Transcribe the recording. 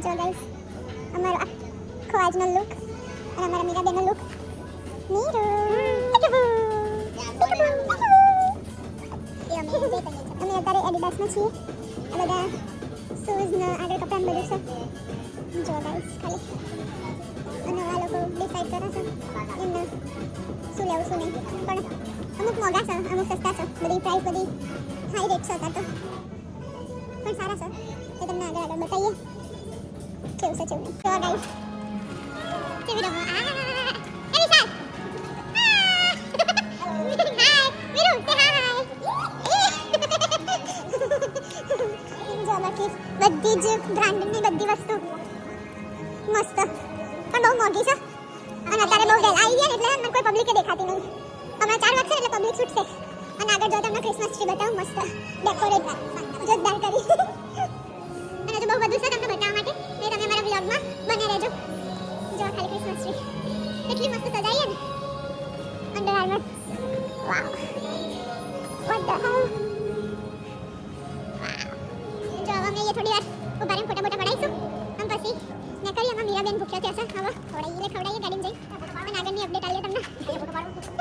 જો ગાઈસ અમારો આખો આજનો લુક અને અમારા મીરાબેનનો લુક મીરુ અમે અત્યારે એડિડાસમાં છીએ આ બધા શૂઝ ને આગળ કપડાં બધું છે જો ગાઈસ ખાલી અને આ લોકો ડિસાઈડ કરે છે એમને શું લેવું શું નહીં પણ અમુક મોંઘા છે અમુક સસ્તા છે બધી પ્રાઇસ બધી હાઈ રેટ છે અત્યારે તો પણ સારા છે એ તમને આગળ આગળ બતાવીએ કેવું છે કેવું નહીં જો ગાઈસ કેવી રમો આ એ વિશાલ હાય વીરુ સે હાય જો બાકી બધી જ બ્રાન્ડની બધી વસ્તુ મસ્ત પણ બહુ મોંઘી છે અને અત્યારે બહુ વેલ આવી ગયા એટલે મને કોઈ પબ્લિકે દેખાતી નહીં હમણાં 4 વાગશે એટલે પબ્લિક છૂટશે અને આગળ જો તમને ક્રિસમસ ટ્રી બતાવું મસ્ત ડેકોરેટ જોરદાર કરી અને તો બહુ બધું છે તમને બતાવવા માટે એ તમે મારા વ્લોગમાં બને રહેજો જો ખાલી ક્રિસમસ ટ્રી કેટલી મસ્ત સજાઈ છે ને under armour wow what the હેલ જો હવે અમે થોડી વાર ઉભા રહીને ફોટા પડાઈશું અને પછી ને કરી અમે મીરાબેન ભૂખ્યા થયા છે હવે ખવડાવીએ ગાડીમાં જઈ અને આગળની અપડેટ આવીએ તમને